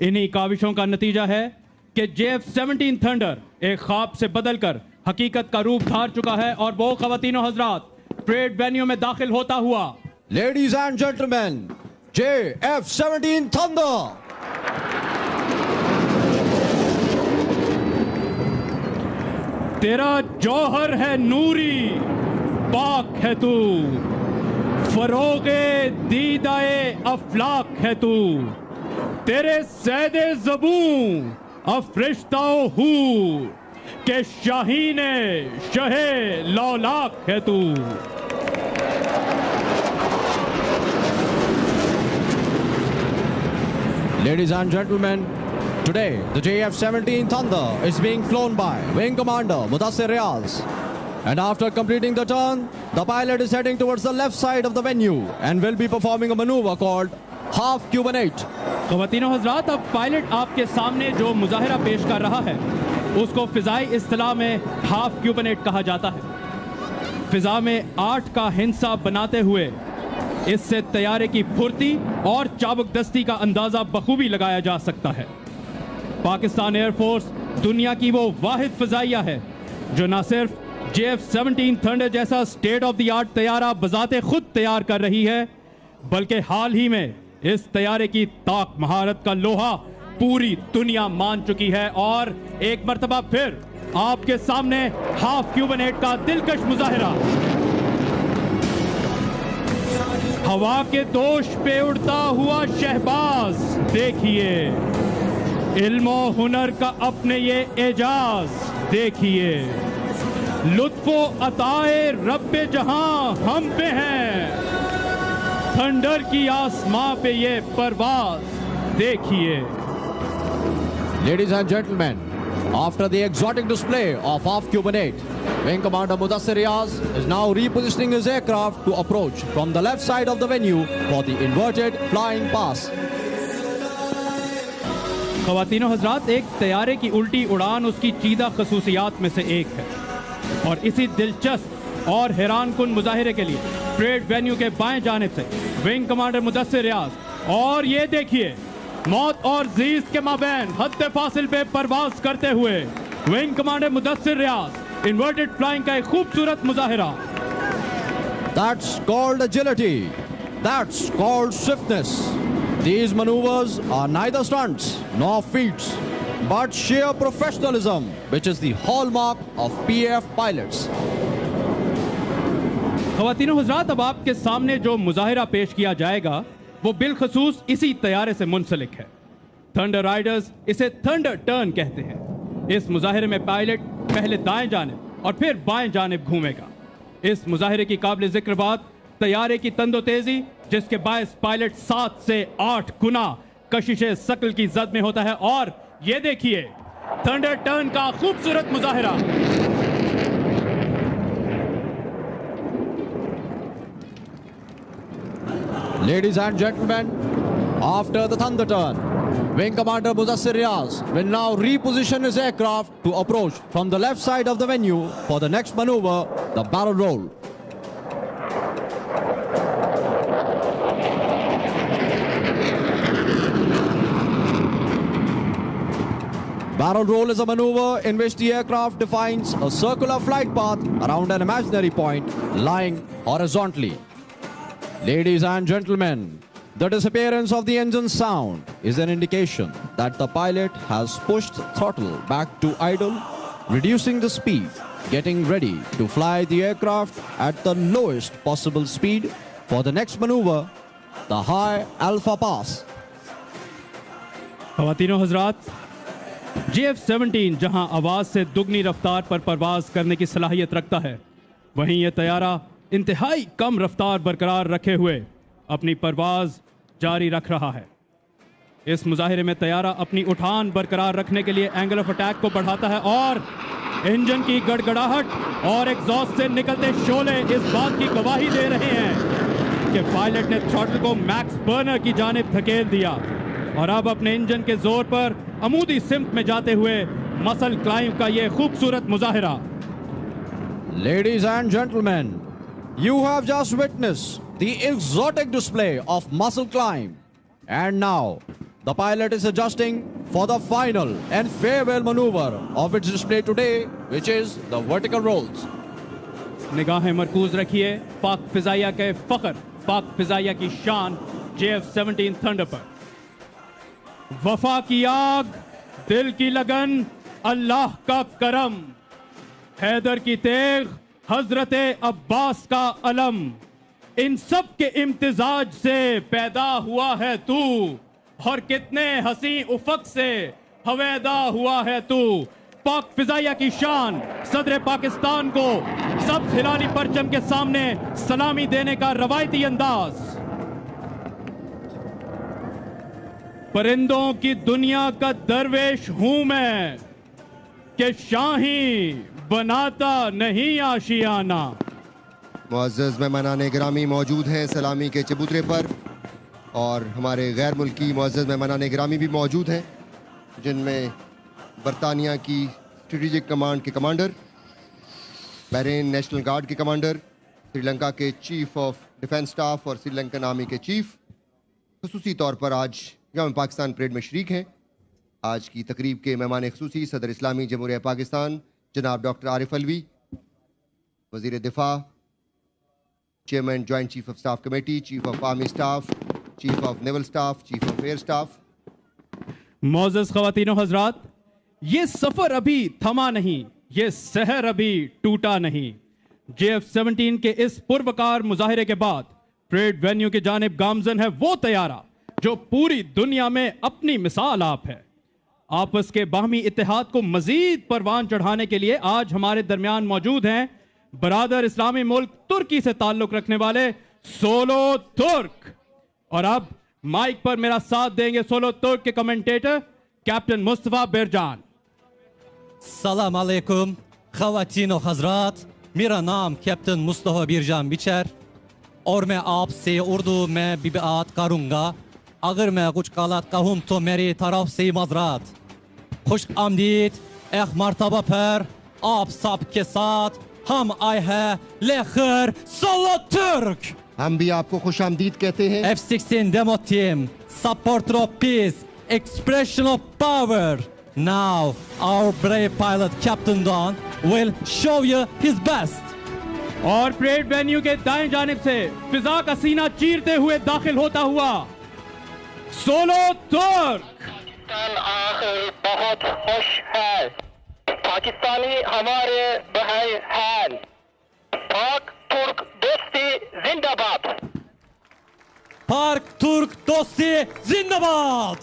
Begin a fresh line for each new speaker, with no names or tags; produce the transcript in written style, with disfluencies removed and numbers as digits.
इन्हीं काविशों का नतीजा है कि JF-17 थंडर एक ख्वाब से बदलकर हकीकत का रूप धार चुका है और वो ख़वातीनो हजरात परेड वेन्यू में दाखिल होता हुआ
Ladies and gentlemen, JF-17 Thunder.
तेरा जौहर है नूरी, पाक है तू, फरोगे दीदाए अफलाक है तू, तेरे सैदे ज़बूं अफरिश्ताओ हूर के शाहीने शहे लौलाक है तू।
Ladies and gentlemen, today the JF-17 Thunder is being flown by Wing Commander Mudassir Riaz. And after completing the turn, the pilot is heading towards the left side of the venue and will be performing a maneuver called Half Cubanate.
ख़वातीनो हज़रात, अब pilot आपके सामने जो मुज़ाहिरा पेश कर रहा है उसको फ़िज़ाई इस्तिलाह में हाफ क्यूबनेट कहा जाता है। फ़िज़ा में 8 का हिंसा बनाते हुए इससे तैयारे की फुर्ती और चाबुकदस्ती का अंदाज़ा बखूबी लगाया जा सकता है। पाकिस्तान एयरफोर्स दुनिया की वो वाहिद फ़िज़ाइया है जो न सिर्फ JF-17 थंडर जैसा स्टेट ऑफ द आर्ट तैयारा बजाते खुद तैयार कर रही है, बल्कि हाल ही में इस तैयारे की ताक महारत का लोहा पूरी दुनिया मान चुकी है। और एक मर्तबा फिर आपके सामने हाफ क्यूबनेट का दिलकश मुजाहिरा। हवा के दोष पे उड़ता हुआ शहबाज देखिए, इल्मो हुनर का अपने ये एजाज देखिए, लुत्फो अताए रब्बे जहां हम पे हैं, थंडर की आसमां पे ये परवाज देखिए।
Ladies and gentlemen, after the exotic display of Half Cubanate, Wing Commander Mudassir Riaz is now repositioning his aircraft to approach from the left side of the venue for the inverted flying pass.
ख़वातीनो हज़रात, एक तैयारे की उल्टी उड़ान उसकी चीदा खसूसियात में से एक है और इसी दिलचस्प और हैरान कुन मुजाहिरे के लिए परेड वेन्यू के बाएं जानिब से विंग कमांडर मुदस्सिर रियाज और ये देखिए मौत और जीज के माबैन हद फासिल पे परवाज करते हुए विंग कमांडर मुदस्सिर रियाज इन्वर्टेड फ्लाइंग का एक खूबसूरत मुजाहिरा।
That's called agility. That's called swiftness. These maneuvers are neither stunts nor feats, but sheer professionalism, which is the hallmark of PAF pilots.
ख़वातीनो हज़रात, अब आपके सामने जो मुजाहिरा पेश किया जाएगा वो बिलखसूस इसी तैयारे से मुंसलिक है। थंडर राइडर्स इसे थंडर टर्न कहते हैं। इस मुजाहिरे में पायलट पहले दाएं जानिब और फिर बाएं जानिब घूमेगा। इस मुजाहिरे की काबिल जिक्र बात तैयारे की तंदो तेजी, जिसके बायस पायलट 7 से 8 गुना कशिशे सकल की जद में होता है। और ये देखिए थंडर टर्न का खूबसूरत मुजाहिरा।
Ladies and gentlemen, after the thunder turn, Wing Commander Mudassir Riaz will now reposition his aircraft to approach from the left side of the venue for the next maneuver, the barrel roll. Barrel roll is a maneuver in which the aircraft defines a circular flight path around an imaginary point lying horizontally. Ladies and gentlemen, the disappearance of the engine sound is an indication that the pilot has pushed throttle back to idle, reducing the speed, getting ready to fly the aircraft at the lowest possible speed for the next maneuver, the high alpha pass.
ख़वातीनो Hazrat, JF-17 जहां आवाज से दुगनी रफ्तार पर परवाज करने की सलाहियत रखता है, वहीं यह तैयारा इंतहाई कम रफ्तार बरकरार रखे हुए अपनी परवाज जारी रख रहा है। इस मुजाहिरे में तैयारा अपनी उठान बरकरार रखने के लिए एंगल ऑफ अटैक को बढ़ाता है और इंजन की गड़गड़ाहट और एग्जॉस्ट से निकलते शोले इस बात की गवाही दे रहे हैं कि पायलट ने थ्रॉटल को मैक्स बर्नर की जानिब धकेल दिया और अब अपने इंजन के जोर पर अमूदी सिम्त में जाते हुए मसल क्लाइंब का यह खूबसूरत मुजाहिरा।
Ladies and gentlemen, you have just witnessed the exotic display of muscle climb. And now, The pilot is adjusting for the final and farewell maneuver of its display today, which is the vertical rolls.
निगाहें मरकूज रखिए पाक फिजाइया के फख्र, पाक फिजाइया की शान JF-17 thunder पर। वफा की आग, दिल की लगन, अल्लाह का करम, हैदर की तेग, हजरत अब्बास का अलम, इन सब के इम्तिजाज से पैदा हुआ है तू, और कितने हसी उफक से हवेदा हुआ है तू। पाक फिजाइया की शान, सदर पाकिस्तान को सब्ज हिलाली परचम के सामने सलामी देने का रवायती अंदाज। परिंदों की दुनिया का दरवेश हूं मैं कि शाही बनाता नहीं आशियाना।
मुअज़्ज़ज़ मेहमानान गिरामी मौजूद हैं सलामी के चबूतरे पर, और हमारे गैर मुल्की मुअज़्ज़ज़ मेहमानान गिरामी भी मौजूद हैं, जिनमें बरतानिया की स्ट्रेटेजिक कमांड के कमांडर, बहरीन नेशनल गार्ड के कमांडर, श्रीलंका के चीफ ऑफ डिफेंस स्टाफ और श्रीलंकन आर्मी के चीफ ख़ुसूसी तौर पर आज यौम पाकिस्तान परेड में शरीक हैं। आज की तकरीब के मेहमान ख़ुसूसी सदर इस्लामी जमहूरिया पाकिस्तान जनाब डॉक्टर आरिफ अलवी, वज़ीर दिफा, chairman joint chief of staff committee, chief of army staff, chief of naval staff, chief of air staff.
मोअज़्ज़ज़ ख़वातीनो हज़रात, ये सफर अभी थमा नहीं, ये सहर अभी टूटा नहीं। JF-17 के इस पुरवकार मुजाहिरे के बाद परेड वेन्यू की जानिब गामजन है वो तैयारा जो पूरी दुनिया में अपनी मिसाल आप है। आपस के बाहमी इत्तेहाद को मजीद परवान चढ़ाने के लिए आज हमारे दरमियान मौजूद हैं बरादर इस्लामी मुल्क तुर्की से ताल्लुक रखने वाले सोलो तुर्क। और अब माइक पर मेरा साथ देंगे सोलो तुर्क के कमेंटेटर कैप्टन मुस्तफा बिरजान।
सलाम अलैकुम ख़वातीनो हज़रात, मेरा नाम कैप्टन मुस्तफा बिरजान बिचर और मैं आपसे उर्दू में भी बात करूँगा। अगर मैं कुछ गलत कहूँ तो मेरी तरफ से मज़रात। खुश आमदीद एक मरतबा पर आप सब के साथ हम आए हैं लेकर सोलो तुर्क।
हम भी आपको खुश आमदीद कहते हैं।
F-16 demo team, supporter of peace, expression of power. Now, our brave pilot Captain Don will show you his best.
और परेड वेन्यू के दाएं जानिब से फिजा का सीना चीरते हुए दाखिल होता हुआ सोलो तुर्क।
पाकिस्तान आखिर बहुत खुश है। पाकिस्तानी हमारे भाई हैं। पाक तुर्क दोस्ती जिंदाबाद।
Park Turk dosti zindabad.